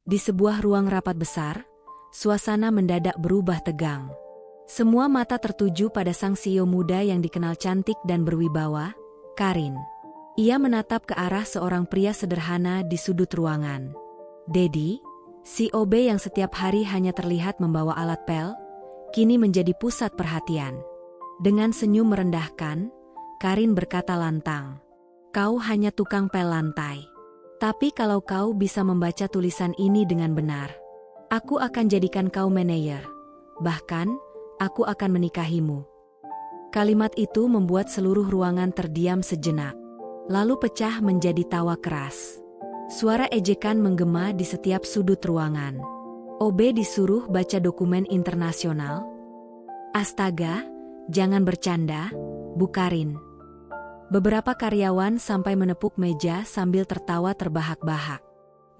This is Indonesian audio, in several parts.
Di sebuah ruang rapat besar, suasana mendadak berubah tegang. Semua mata tertuju pada sang CEO muda yang dikenal cantik dan berwibawa, Karin. Ia menatap ke arah seorang pria sederhana di sudut ruangan. Dedi, si OB yang setiap hari hanya terlihat membawa alat pel, kini menjadi pusat perhatian. Dengan senyum merendahkan, Karin berkata lantang, "Kau hanya tukang pel lantai. Tapi kalau kau bisa membaca tulisan ini dengan benar, aku akan jadikan kau manajer. Bahkan, aku akan menikahimu." Kalimat itu membuat seluruh ruangan terdiam sejenak, lalu pecah menjadi tawa keras. Suara ejekan menggema di setiap sudut ruangan. OB disuruh baca dokumen internasional. "Astaga, jangan bercanda, Bu Karin." Beberapa karyawan sampai menepuk meja sambil tertawa terbahak-bahak.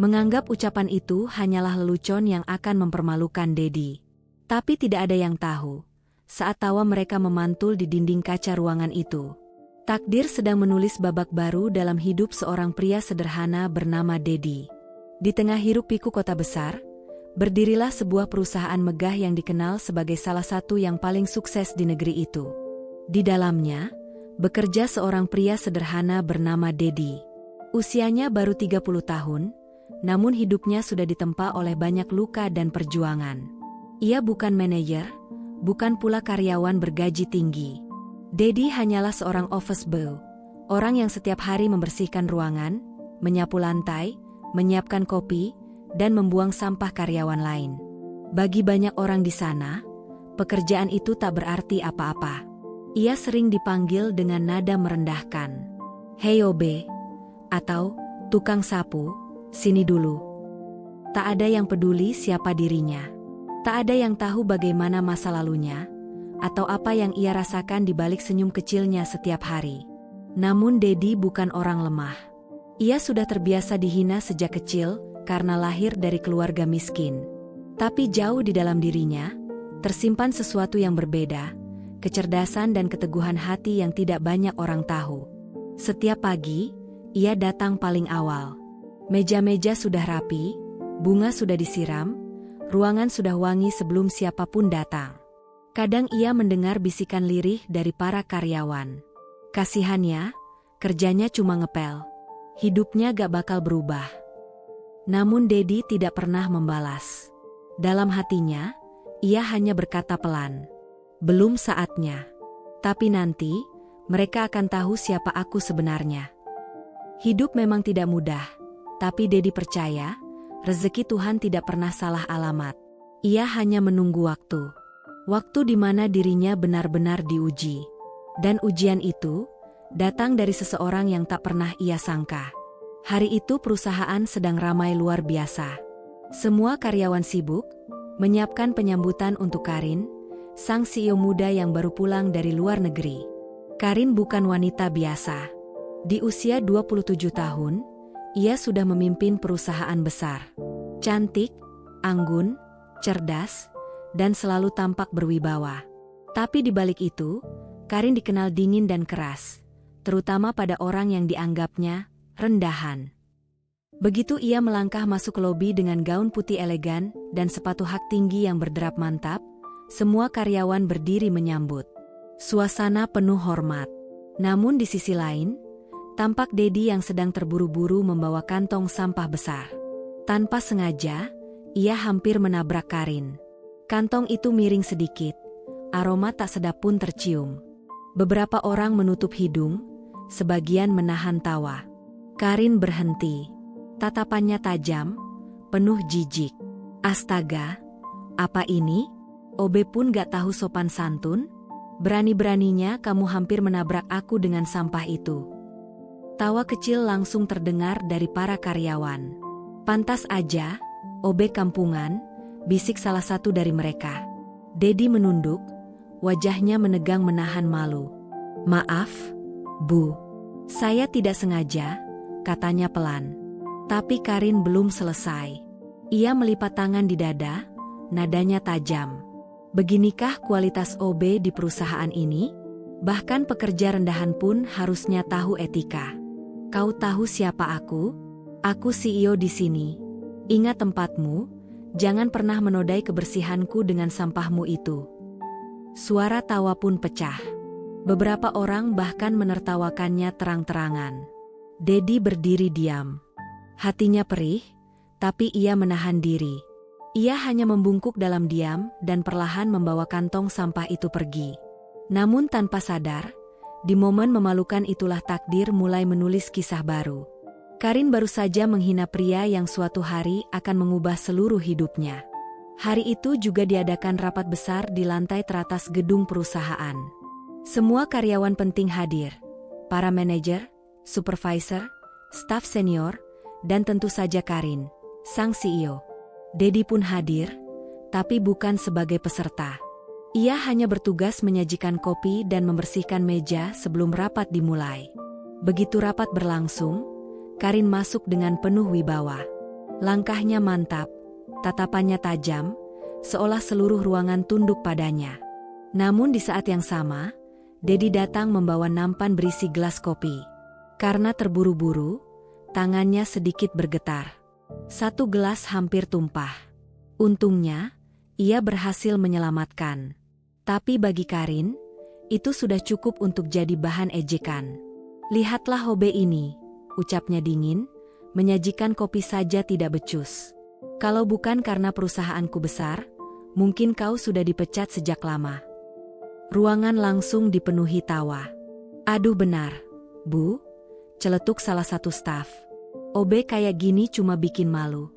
Menganggap ucapan itu hanyalah lelucon yang akan mempermalukan Dedi. Tapi tidak ada yang tahu, saat tawa mereka memantul di dinding kaca ruangan itu. Takdir sedang menulis babak baru dalam hidup seorang pria sederhana bernama Dedi. Di tengah hiruk-pikuk kota besar, berdirilah sebuah perusahaan megah yang dikenal sebagai salah satu yang paling sukses di negeri itu. Di dalamnya, bekerja seorang pria sederhana bernama Dedi. Usianya baru 30 tahun, namun hidupnya sudah ditempa oleh banyak luka dan perjuangan. Ia bukan manajer, bukan pula karyawan bergaji tinggi. Dedi hanyalah seorang office boy, orang yang setiap hari membersihkan ruangan, menyapu lantai, menyiapkan kopi, dan membuang sampah karyawan lain. Bagi banyak orang di sana, pekerjaan itu tak berarti apa-apa. Ia sering dipanggil dengan nada merendahkan, "Hei OB," atau "Tukang sapu, sini dulu." Tak ada yang peduli siapa dirinya. Tak ada yang tahu bagaimana masa lalunya, atau apa yang ia rasakan di balik senyum kecilnya setiap hari. Namun Dedi bukan orang lemah. Ia sudah terbiasa dihina sejak kecil karena lahir dari keluarga miskin. Tapi jauh di dalam dirinya, tersimpan sesuatu yang berbeda, kecerdasan dan keteguhan hati yang tidak banyak orang tahu. Setiap pagi, ia datang paling awal. Meja-meja sudah rapi, bunga sudah disiram, ruangan sudah wangi sebelum siapapun datang. Kadang ia mendengar bisikan lirih dari para karyawan. Kasihannya, kerjanya cuma ngepel. Hidupnya gak bakal berubah. Namun Dedi tidak pernah membalas. Dalam hatinya, ia hanya berkata pelan, "Belum saatnya. Tapi nanti, mereka akan tahu siapa aku sebenarnya." Hidup memang tidak mudah, tapi Dedi percaya, rezeki Tuhan tidak pernah salah alamat. Ia hanya menunggu waktu. Waktu di mana dirinya benar-benar diuji. Dan ujian itu, datang dari seseorang yang tak pernah ia sangka. Hari itu perusahaan sedang ramai luar biasa. Semua karyawan sibuk, menyiapkan penyambutan untuk Karin, sang CEO muda yang baru pulang dari luar negeri. Karin bukan wanita biasa. Di usia 27 tahun, ia sudah memimpin perusahaan besar. Cantik, anggun, cerdas, dan selalu tampak berwibawa. Tapi di balik itu, Karin dikenal dingin dan keras, terutama pada orang yang dianggapnya rendahan. Begitu ia melangkah masuk ke lobi dengan gaun putih elegan dan sepatu hak tinggi yang berderap mantap, semua karyawan berdiri menyambut. Suasana penuh hormat. Namun di sisi lain, tampak Dedi yang sedang terburu-buru membawa kantong sampah besar. Tanpa sengaja, ia hampir menabrak Karin. Kantong itu miring sedikit, aroma tak sedap pun tercium. Beberapa orang menutup hidung, sebagian menahan tawa. Karin berhenti. Tatapannya tajam, penuh jijik. "Astaga, apa ini? OB pun gak tahu sopan santun? Berani-beraninya kamu hampir menabrak aku dengan sampah itu." Tawa kecil langsung terdengar dari para karyawan. "Pantas aja, OB kampungan," bisik salah satu dari mereka. Dedi menunduk, wajahnya menegang menahan malu. "Maaf, Bu. Saya tidak sengaja," katanya pelan. Tapi Karin belum selesai. Ia melipat tangan di dada, nadanya tajam. "Beginikah kualitas OB di perusahaan ini? Bahkan pekerja rendahan pun harusnya tahu etika. Kau tahu siapa aku? Aku CEO di sini. Ingat tempatmu, jangan pernah menodai kebersihanku dengan sampahmu itu. Suara tawa pun pecah. Beberapa orang bahkan menertawakannya terang-terangan. Dedi berdiri diam. Hatinya perih, tapi ia menahan diri. Ia hanya membungkuk dalam diam dan perlahan membawa kantong sampah itu pergi. Namun tanpa sadar, di momen memalukan itulah takdir mulai menulis kisah baru. Karin baru saja menghina pria yang suatu hari akan mengubah seluruh hidupnya. Hari itu juga diadakan rapat besar di lantai teratas gedung perusahaan. Semua karyawan penting hadir, para manajer, supervisor, staf senior, dan tentu saja Karin, sang CEO. Dedi pun hadir, tapi bukan sebagai peserta. Ia hanya bertugas menyajikan kopi dan membersihkan meja sebelum rapat dimulai. Begitu rapat berlangsung, Karin masuk dengan penuh wibawa. Langkahnya mantap, tatapannya tajam, seolah seluruh ruangan tunduk padanya. Namun di saat yang sama, Dedi datang membawa nampan berisi gelas kopi. Karena terburu-buru, tangannya sedikit bergetar. Satu gelas hampir tumpah. Untungnya, ia berhasil menyelamatkan. Tapi bagi Karin, itu sudah cukup untuk jadi bahan ejekan. Lihatlah hobe ini, ucapnya dingin, menyajikan kopi saja tidak becus. Kalau bukan karena perusahaanku besar, mungkin kau sudah dipecat sejak lama. Ruangan langsung dipenuhi tawa. Aduh benar, Bu, celetuk salah satu staf. Obe kayak gini cuma bikin malu.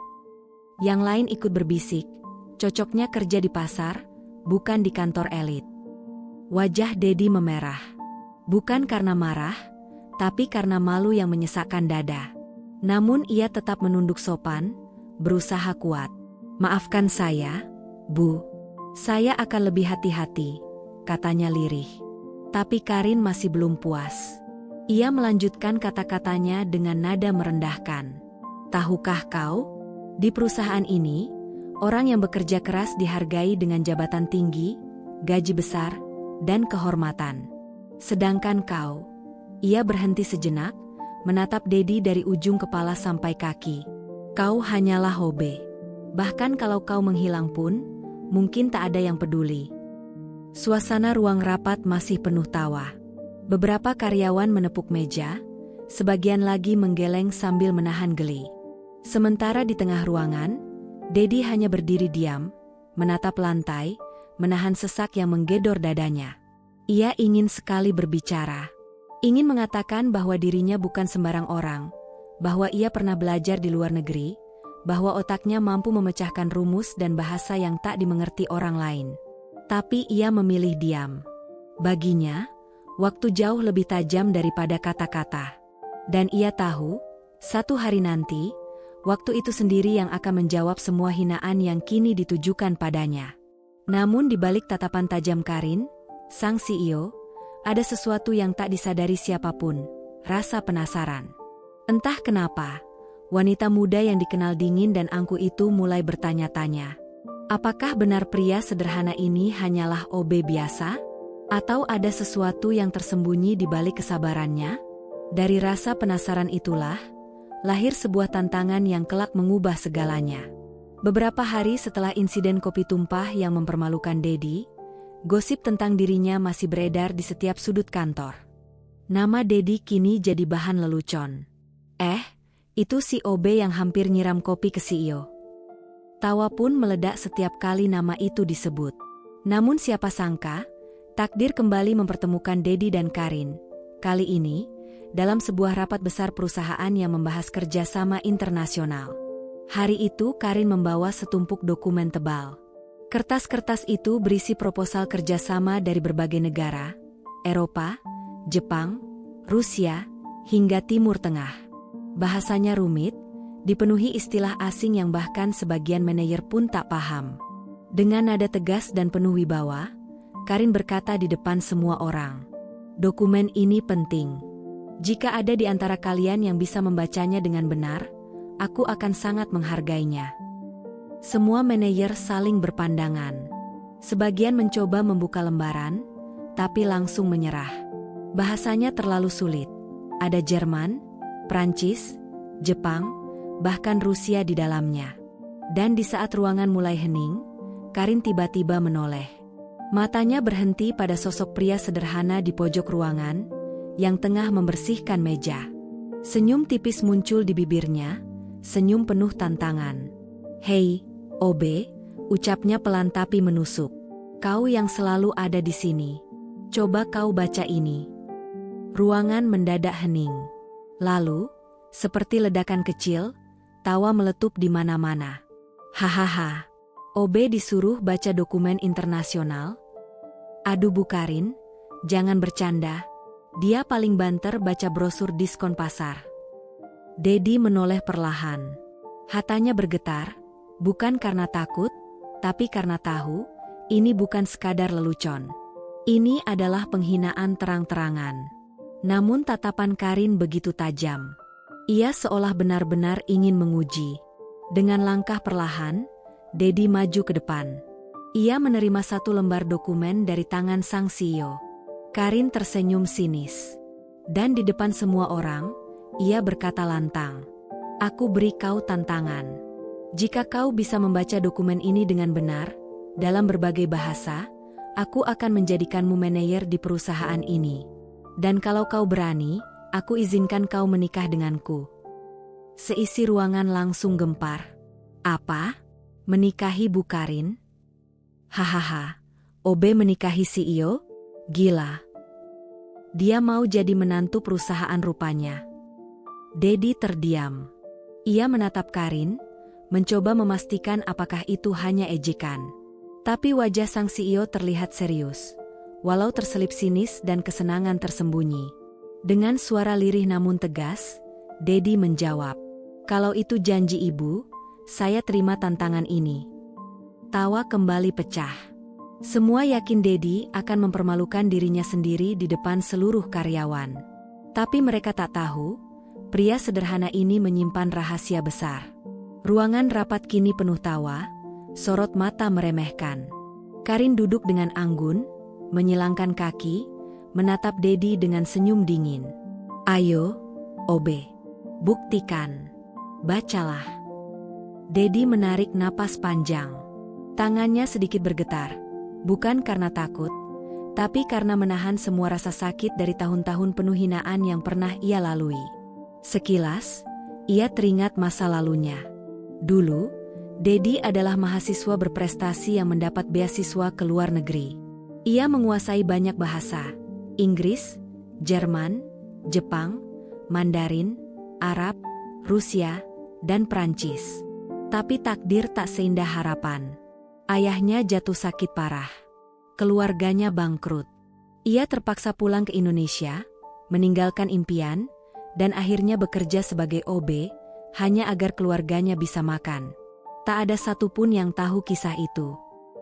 Yang lain ikut berbisik, cocoknya kerja di pasar, bukan di kantor elit. Wajah Dedi memerah. Bukan karena marah, tapi karena malu yang menyesakkan dada. Namun ia tetap menunduk sopan, berusaha kuat. Maafkan saya, Bu. Saya akan lebih hati-hati, katanya lirih. Tapi Karin masih belum puas. Ia melanjutkan kata-katanya dengan nada merendahkan. Tahukah kau, di perusahaan ini, orang yang bekerja keras dihargai dengan jabatan tinggi, gaji besar, dan kehormatan. Sedangkan kau, ia berhenti sejenak, menatap Dedi dari ujung kepala sampai kaki. Kau hanyalah hobe. Bahkan kalau kau menghilang pun, mungkin tak ada yang peduli. Suasana ruang rapat masih penuh tawa. Beberapa karyawan menepuk meja, sebagian lagi menggeleng sambil menahan geli. Sementara di tengah ruangan, Dedi hanya berdiri diam, menatap lantai, menahan sesak yang menggedor dadanya. Ia ingin sekali berbicara. Ingin mengatakan bahwa dirinya bukan sembarang orang, bahwa ia pernah belajar di luar negeri, bahwa otaknya mampu memecahkan rumus dan bahasa yang tak dimengerti orang lain. Tapi ia memilih diam. Baginya, waktu jauh lebih tajam daripada kata-kata. Dan ia tahu, satu hari nanti, waktu itu sendiri yang akan menjawab semua hinaan yang kini ditujukan padanya. Namun di balik tatapan tajam Karin, sang CEO, ada sesuatu yang tak disadari siapapun, rasa penasaran. Entah kenapa, wanita muda yang dikenal dingin dan angkuh itu mulai bertanya-tanya. Apakah benar pria sederhana ini hanyalah OB biasa? Atau ada sesuatu yang tersembunyi di balik kesabarannya? Dari rasa penasaran itulah, lahir sebuah tantangan yang kelak mengubah segalanya. Beberapa hari setelah insiden kopi tumpah yang mempermalukan Dedi, gosip tentang dirinya masih beredar di setiap sudut kantor. Nama Dedi kini jadi bahan lelucon. Itu si OB yang hampir nyiram kopi ke CEO. Tawa pun meledak setiap kali nama itu disebut. Namun siapa sangka, takdir kembali mempertemukan Dedi dan Karin. Kali ini, dalam sebuah rapat besar perusahaan yang membahas kerjasama internasional. Hari itu Karin membawa setumpuk dokumen tebal. Kertas-kertas itu berisi proposal kerjasama dari berbagai negara, Eropa, Jepang, Rusia, hingga Timur Tengah. Bahasanya rumit, dipenuhi istilah asing yang bahkan sebagian manajer pun tak paham. Dengan nada tegas dan penuh wibawa, Karin berkata di depan semua orang, "Dokumen ini penting. Jika ada di antara kalian yang bisa membacanya dengan benar, aku akan sangat menghargainya." Semua manajer saling berpandangan. Sebagian mencoba membuka lembaran, tapi langsung menyerah. Bahasanya terlalu sulit. Ada Jerman, Prancis, Jepang, bahkan Rusia di dalamnya. Dan di saat ruangan mulai hening, Karin tiba-tiba menoleh. Matanya berhenti pada sosok pria sederhana di pojok ruangan, yang tengah membersihkan meja. Senyum tipis muncul di bibirnya, senyum penuh tantangan. "Hei, Obe," ucapnya pelan tapi menusuk. "Kau yang selalu ada di sini. Coba kau baca ini." Ruangan mendadak hening. Lalu, seperti ledakan kecil, tawa meletup di mana-mana. "Hahaha, Obe disuruh baca dokumen internasional? Aduh Bu Karin, jangan bercanda. Dia paling banter baca brosur diskon pasar." Dedi menoleh perlahan. Hatanya bergetar, bukan karena takut, tapi karena tahu, ini bukan sekadar lelucon. Ini adalah penghinaan terang-terangan. Namun tatapan Karin begitu tajam. Ia seolah benar-benar ingin menguji. Dengan langkah perlahan, Dedi maju ke depan. Ia menerima satu lembar dokumen dari tangan sang CEO. Karin tersenyum sinis. Dan di depan semua orang, ia berkata lantang, "Aku beri kau tantangan. Jika kau bisa membaca dokumen ini dengan benar, dalam berbagai bahasa, aku akan menjadikanmu manajer di perusahaan ini. Dan kalau kau berani, aku izinkan kau menikah denganku." Seisi ruangan langsung gempar. "Apa? Menikahi Bu Karin? Hahaha, Obe menikahi CEO? Gila. Dia mau jadi menantu perusahaan rupanya." Dedi terdiam. Ia menatap Karin, mencoba memastikan apakah itu hanya ejekan. Tapi wajah sang CEO terlihat serius, walau terselip sinis dan kesenangan tersembunyi. Dengan suara lirih namun tegas, Dedi menjawab, "Kalau itu janji ibu, saya terima tantangan ini." Tawa kembali pecah. Semua yakin Dedi akan mempermalukan dirinya sendiri di depan seluruh karyawan. Tapi mereka tak tahu, pria sederhana ini menyimpan rahasia besar. Ruangan rapat kini penuh tawa, sorot mata meremehkan. Karin duduk dengan anggun, menyilangkan kaki, menatap Dedi dengan senyum dingin. "Ayo, Obe, buktikan. Bacalah." Dedi menarik napas panjang. Tangannya sedikit bergetar, bukan karena takut, tapi karena menahan semua rasa sakit dari tahun-tahun penuh hinaan yang pernah ia lalui. Sekilas, ia teringat masa lalunya. Dulu, Dedi adalah mahasiswa berprestasi yang mendapat beasiswa ke luar negeri. Ia menguasai banyak bahasa, Inggris, Jerman, Jepang, Mandarin, Arab, Rusia, dan Prancis. Tapi takdir tak seindah harapan. Ayahnya jatuh sakit parah. Keluarganya bangkrut. Ia terpaksa pulang ke Indonesia, meninggalkan impian, dan akhirnya bekerja sebagai OB, hanya agar keluarganya bisa makan. Tak ada satupun yang tahu kisah itu.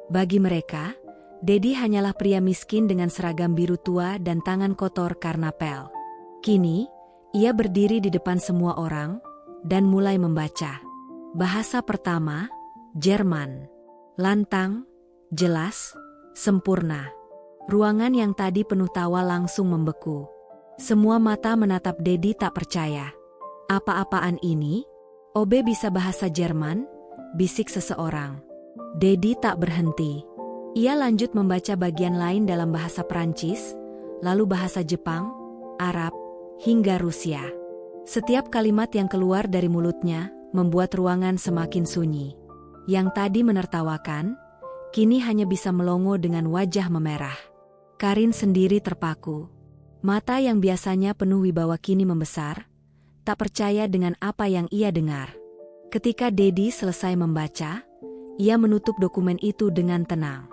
Bagi mereka, Dedi hanyalah pria miskin dengan seragam biru tua dan tangan kotor karena pel. Kini, ia berdiri di depan semua orang, dan mulai membaca. Bahasa pertama, Jerman. Lantang, jelas, sempurna. Ruangan yang tadi penuh tawa langsung membeku. Semua mata menatap Dedi tak percaya. "Apa-apaan ini? Obe bisa bahasa Jerman?" bisik seseorang. Dedi tak berhenti. Ia lanjut membaca bagian lain dalam bahasa Prancis, lalu bahasa Jepang, Arab, hingga Rusia. Setiap kalimat yang keluar dari mulutnya membuat ruangan semakin sunyi. Yang tadi menertawakan, kini hanya bisa melongo dengan wajah memerah. Karin sendiri terpaku. Mata yang biasanya penuh wibawa kini membesar, tak percaya dengan apa yang ia dengar. Ketika Dedi selesai membaca, ia menutup dokumen itu dengan tenang.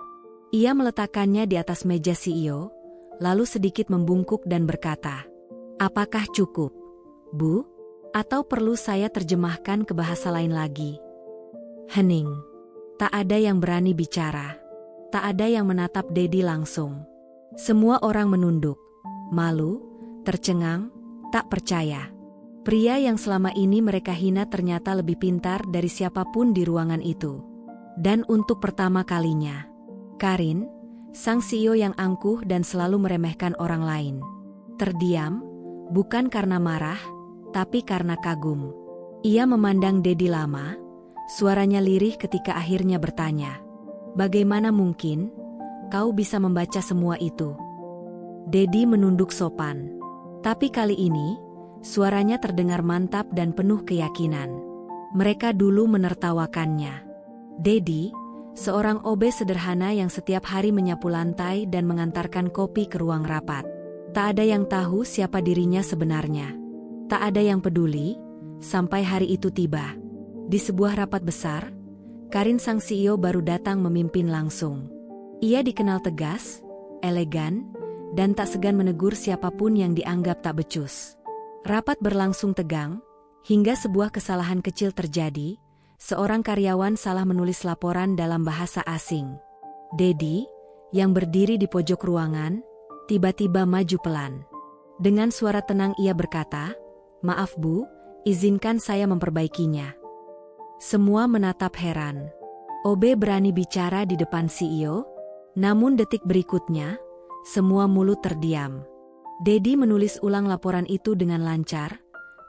Ia meletakkannya di atas meja CEO, lalu sedikit membungkuk dan berkata, "Apakah cukup, Bu? Atau perlu saya terjemahkan ke bahasa lain lagi?" Hening. Tak ada yang berani bicara. Tak ada yang menatap Dedi langsung. Semua orang menunduk, malu, tercengang, tak percaya. Pria yang selama ini mereka hina ternyata lebih pintar dari siapapun di ruangan itu. Dan untuk pertama kalinya, Karin, sang CEO yang angkuh dan selalu meremehkan orang lain, terdiam, bukan karena marah, tapi karena kagum. Ia memandang Dedi lama, Suaranya lirih ketika akhirnya bertanya, "Bagaimana mungkin kau bisa membaca semua itu?" Dedi menunduk sopan. Tapi kali ini, suaranya terdengar mantap dan penuh keyakinan. Mereka dulu menertawakannya. Dedi, seorang OB sederhana yang setiap hari menyapu lantai dan mengantarkan kopi ke ruang rapat. Tak ada yang tahu siapa dirinya sebenarnya. Tak ada yang peduli, sampai hari itu tiba. Di sebuah rapat besar, Karin sang CEO baru datang memimpin langsung. Ia dikenal tegas, elegan, dan tak segan menegur siapapun yang dianggap tak becus. Rapat berlangsung tegang, hingga sebuah kesalahan kecil terjadi. Seorang karyawan salah menulis laporan dalam bahasa asing. Dedi, yang berdiri di pojok ruangan, tiba-tiba maju pelan. Dengan suara tenang ia berkata, "Maaf Bu, izinkan saya memperbaikinya." Semua menatap heran. OB berani bicara di depan CEO, namun detik berikutnya, semua mulut terdiam. Dedi menulis ulang laporan itu dengan lancar,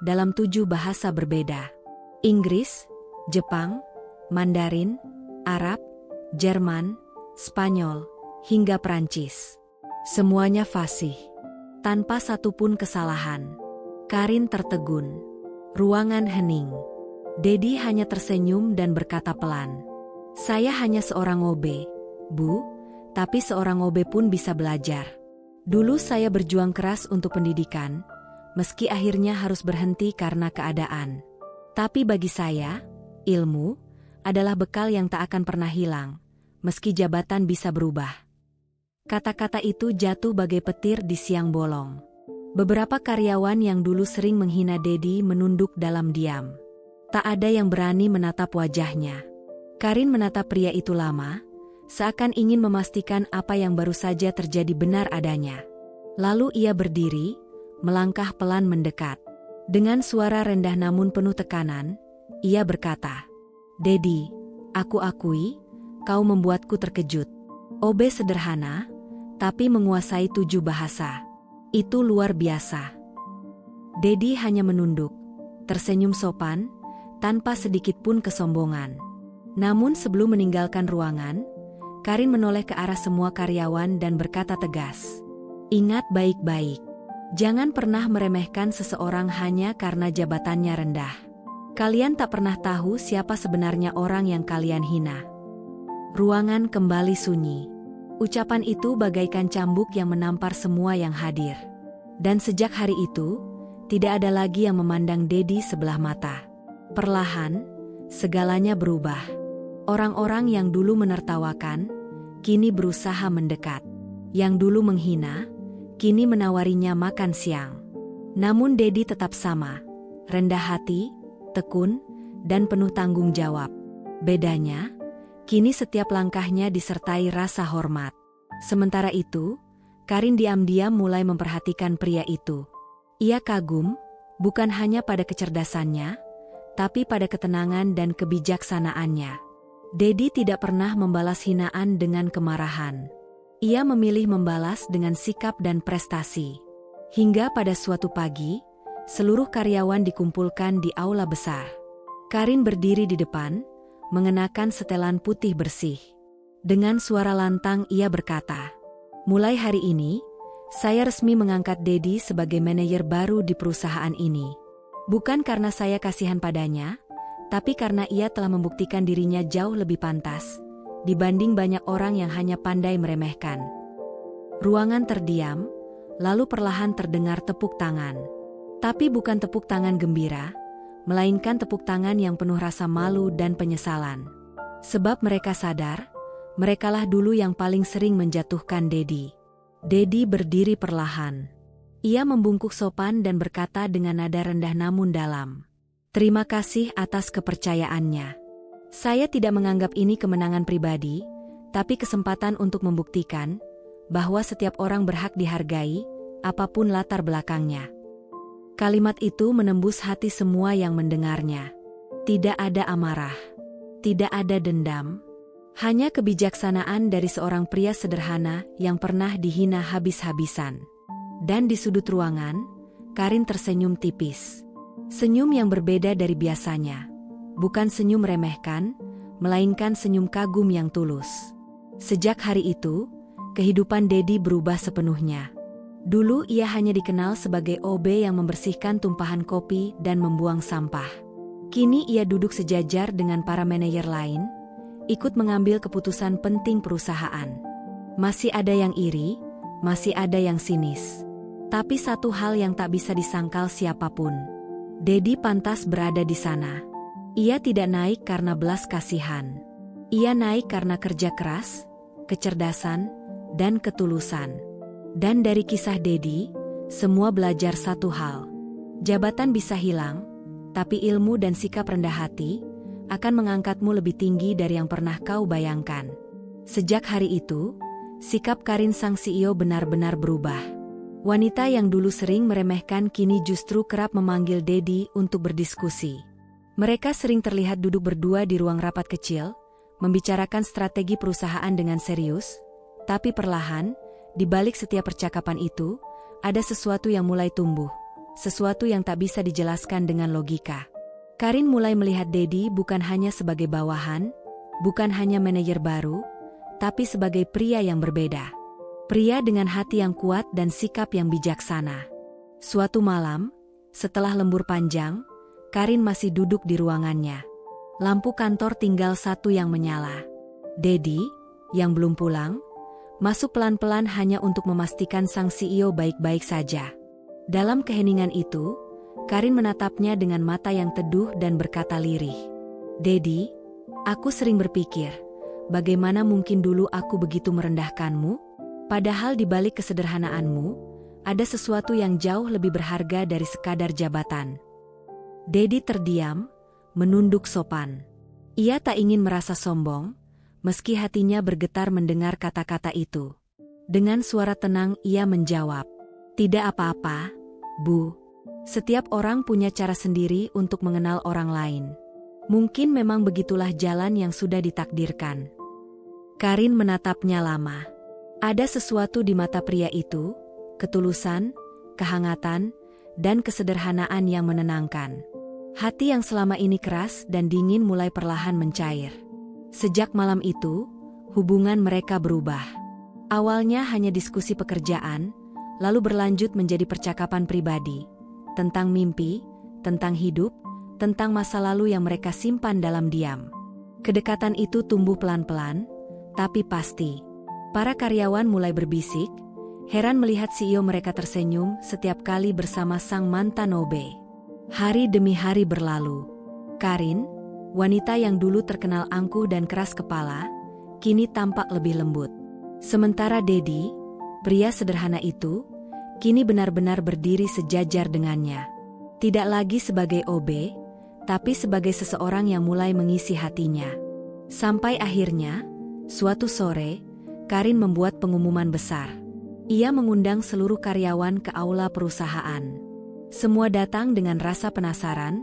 dalam 7 bahasa berbeda. Inggris, Jepang, Mandarin, Arab, Jerman, Spanyol, hingga Prancis. Semuanya fasih, tanpa satupun kesalahan. Karin tertegun. Ruangan hening. Dedi hanya tersenyum dan berkata pelan, "Saya hanya seorang OB, Bu, tapi seorang OB pun bisa belajar. Dulu saya berjuang keras untuk pendidikan, meski akhirnya harus berhenti karena keadaan. Tapi bagi saya, ilmu adalah bekal yang tak akan pernah hilang, meski jabatan bisa berubah." Kata-kata itu jatuh bagai petir di siang bolong. Beberapa karyawan yang dulu sering menghina Dedi menunduk dalam diam. Tak ada yang berani menatap wajahnya. Karin menatap pria itu lama, seakan ingin memastikan apa yang baru saja terjadi benar adanya. Lalu ia berdiri, melangkah pelan mendekat. Dengan suara rendah namun penuh tekanan, ia berkata, "Dedi, aku akui, kau membuatku terkejut. OB sederhana, tapi menguasai 7 bahasa. Itu luar biasa." Dedi hanya menunduk, tersenyum sopan, tanpa sedikit pun kesombongan. Namun sebelum meninggalkan ruangan, Karin menoleh ke arah semua karyawan dan berkata tegas, "Ingat baik-baik, jangan pernah meremehkan seseorang hanya karena jabatannya rendah. Kalian tak pernah tahu siapa sebenarnya orang yang kalian hina." Ruangan kembali sunyi. Ucapan itu bagaikan cambuk yang menampar semua yang hadir. Dan sejak hari itu, tidak ada lagi yang memandang Dedi sebelah mata. Perlahan, segalanya berubah. Orang-orang yang dulu menertawakan, kini berusaha mendekat. Yang dulu menghina, kini menawarinya makan siang. Namun Dedi tetap sama, rendah hati, tekun, dan penuh tanggung jawab. Bedanya, kini setiap langkahnya disertai rasa hormat. Sementara itu, Karin diam-diam mulai memperhatikan pria itu. Ia kagum, bukan hanya pada kecerdasannya, tapi pada ketenangan dan kebijaksanaannya. Dedi tidak pernah membalas hinaan dengan kemarahan. Ia memilih membalas dengan sikap dan prestasi. Hingga pada suatu pagi, seluruh karyawan dikumpulkan di aula besar. Karin berdiri di depan, mengenakan setelan putih bersih. Dengan suara lantang ia berkata, "Mulai hari ini, saya resmi mengangkat Dedi sebagai manajer baru di perusahaan ini. Bukan karena saya kasihan padanya, tapi karena ia telah membuktikan dirinya jauh lebih pantas dibanding banyak orang yang hanya pandai meremehkan." Ruangan terdiam, lalu perlahan terdengar tepuk tangan. Tapi bukan tepuk tangan gembira, melainkan tepuk tangan yang penuh rasa malu dan penyesalan. Sebab mereka sadar, merekalah dulu yang paling sering menjatuhkan Dedi. Dedi berdiri perlahan. Ia membungkuk sopan dan berkata dengan nada rendah namun dalam, "Terima kasih atas kepercayaannya. Saya tidak menganggap ini kemenangan pribadi, tapi kesempatan untuk membuktikan bahwa setiap orang berhak dihargai, apapun latar belakangnya." Kalimat itu menembus hati semua yang mendengarnya. Tidak ada amarah, tidak ada dendam, hanya kebijaksanaan dari seorang pria sederhana yang pernah dihina habis-habisan. Dan di sudut ruangan, Karin tersenyum tipis. Senyum yang berbeda dari biasanya. Bukan senyum meremehkan, melainkan senyum kagum yang tulus. Sejak hari itu, kehidupan Dedi berubah sepenuhnya. Dulu ia hanya dikenal sebagai OB yang membersihkan tumpahan kopi dan membuang sampah. Kini ia duduk sejajar dengan para manajer lain, ikut mengambil keputusan penting perusahaan. Masih ada yang iri, masih ada yang sinis. Tapi satu hal yang tak bisa disangkal siapapun. Dedi pantas berada di sana. Ia tidak naik karena belas kasihan. Ia naik karena kerja keras, kecerdasan, dan ketulusan. Dan dari kisah Dedi, semua belajar satu hal. Jabatan bisa hilang, tapi ilmu dan sikap rendah hati akan mengangkatmu lebih tinggi dari yang pernah kau bayangkan. Sejak hari itu, sikap Karin sang CEO benar-benar berubah. Wanita yang dulu sering meremehkan kini justru kerap memanggil Dedi untuk berdiskusi. Mereka sering terlihat duduk berdua di ruang rapat kecil, membicarakan strategi perusahaan dengan serius, tapi perlahan, di balik setiap percakapan itu, ada sesuatu yang mulai tumbuh, sesuatu yang tak bisa dijelaskan dengan logika. Karin mulai melihat Dedi bukan hanya sebagai bawahan, bukan hanya manajer baru, tapi sebagai pria yang berbeda. Pria dengan hati yang kuat dan sikap yang bijaksana. Suatu malam, setelah lembur panjang, Karin masih duduk di ruangannya. Lampu kantor tinggal satu yang menyala. Dedi, yang belum pulang, masuk pelan-pelan hanya untuk memastikan sang CEO baik-baik saja. Dalam keheningan itu, Karin menatapnya dengan mata yang teduh dan berkata lirih. Dedi, aku sering berpikir, bagaimana mungkin dulu aku begitu merendahkanmu? Padahal di balik kesederhanaanmu, ada sesuatu yang jauh lebih berharga dari sekadar jabatan. Dedi terdiam, menunduk sopan. Ia tak ingin merasa sombong, meski hatinya bergetar mendengar kata-kata itu. Dengan suara tenang ia menjawab, "Tidak apa-apa, Bu. Setiap orang punya cara sendiri untuk mengenal orang lain. Mungkin memang begitulah jalan yang sudah ditakdirkan." Karin menatapnya lama. Ada sesuatu di mata pria itu, ketulusan, kehangatan, dan kesederhanaan yang menenangkan. Hati yang selama ini keras dan dingin mulai perlahan mencair. Sejak malam itu, hubungan mereka berubah. Awalnya hanya diskusi pekerjaan, lalu berlanjut menjadi percakapan pribadi, tentang mimpi, tentang hidup, tentang masa lalu yang mereka simpan dalam diam. Kedekatan itu tumbuh pelan-pelan, tapi pasti. Para karyawan mulai berbisik, heran melihat CEO mereka tersenyum setiap kali bersama sang mantan OB. Hari demi hari berlalu. Karin, wanita yang dulu terkenal angkuh dan keras kepala, kini tampak lebih lembut. Sementara Dedi, pria sederhana itu, kini benar-benar berdiri sejajar dengannya. Tidak lagi sebagai OB, tapi sebagai seseorang yang mulai mengisi hatinya. Sampai akhirnya, suatu sore, Karin membuat pengumuman besar. Ia mengundang seluruh karyawan ke aula perusahaan. Semua datang dengan rasa penasaran,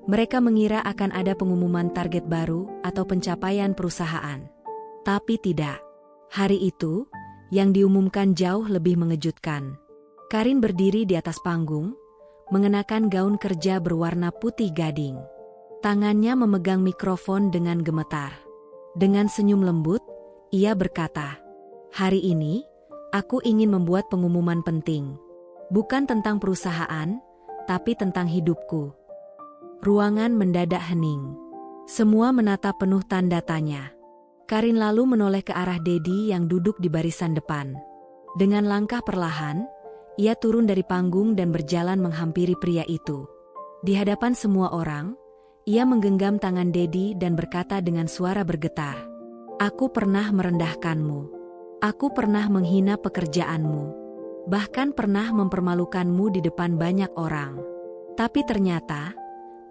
mereka mengira akan ada pengumuman target baru atau pencapaian perusahaan. Tapi tidak. Hari itu, yang diumumkan jauh lebih mengejutkan. Karin berdiri di atas panggung, mengenakan gaun kerja berwarna putih gading. Tangannya memegang mikrofon dengan gemetar. Dengan senyum lembut, ia berkata, "Hari ini, aku ingin membuat pengumuman penting. Bukan tentang perusahaan, tapi tentang hidupku." Ruangan mendadak hening. Semua menatap penuh tanda tanya. Karin lalu menoleh ke arah Dedi yang duduk di barisan depan. Dengan langkah perlahan, ia turun dari panggung dan berjalan menghampiri pria itu. Di hadapan semua orang, ia menggenggam tangan Dedi dan berkata dengan suara bergetar, "Aku pernah merendahkanmu. Aku pernah menghina pekerjaanmu. Bahkan pernah mempermalukanmu di depan banyak orang. Tapi ternyata,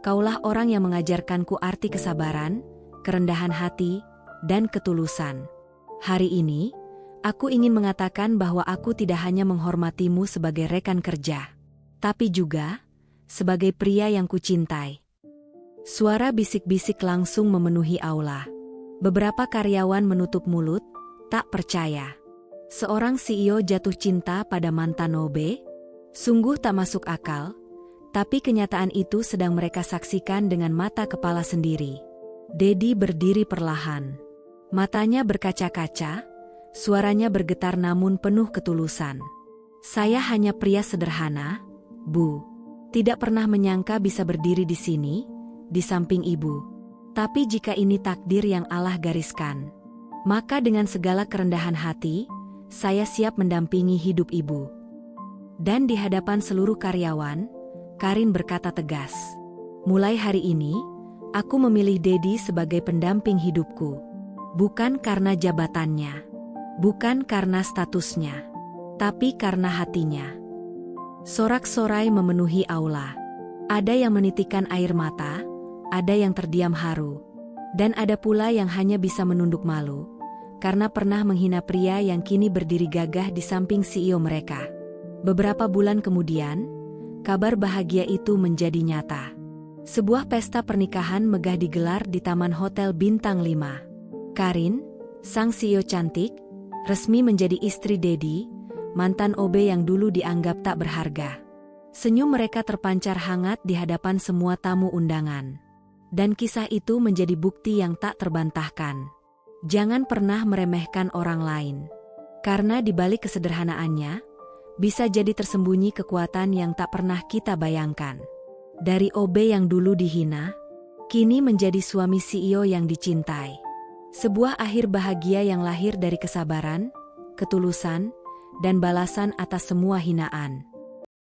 kaulah orang yang mengajarkanku arti kesabaran, kerendahan hati, dan ketulusan. Hari ini, aku ingin mengatakan bahwa aku tidak hanya menghormatimu sebagai rekan kerja, tapi juga sebagai pria yang kucintai." Suara bisik-bisik langsung memenuhi aula. Beberapa karyawan menutup mulut, tak percaya. Seorang CEO jatuh cinta pada mantan OB? Sungguh tak masuk akal, Tapi kenyataan itu sedang mereka saksikan dengan mata kepala sendiri. Dedi berdiri perlahan. Matanya berkaca-kaca, suaranya bergetar namun penuh ketulusan. Saya hanya pria sederhana, Bu. Tidak pernah menyangka bisa berdiri di sini, di samping Ibu. Tapi jika ini takdir yang Allah gariskan, maka dengan segala kerendahan hati, saya siap mendampingi hidup Ibu. Dan di hadapan seluruh karyawan, Karin berkata tegas, mulai hari ini, aku memilih Dedi sebagai pendamping hidupku. Bukan karena jabatannya, bukan karena statusnya, tapi karena hatinya. Sorak-sorai memenuhi aula. Ada yang menitikkan air mata, ada yang terdiam haru, dan ada pula yang hanya bisa menunduk malu, karena pernah menghina pria yang kini berdiri gagah di samping CEO mereka. Beberapa bulan kemudian, kabar bahagia itu menjadi nyata. Sebuah pesta pernikahan megah digelar di Taman Hotel Bintang 5. Karin, sang CEO cantik, resmi menjadi istri Dedi, mantan OB yang dulu dianggap tak berharga. Senyum mereka terpancar hangat di hadapan semua tamu undangan. Dan kisah itu menjadi bukti yang tak terbantahkan. Jangan pernah meremehkan orang lain. Karena di balik kesederhanaannya, bisa jadi tersembunyi kekuatan yang tak pernah kita bayangkan. Dari OB yang dulu dihina, kini menjadi suami CEO yang dicintai. Sebuah akhir bahagia yang lahir dari kesabaran, ketulusan, dan balasan atas semua hinaan.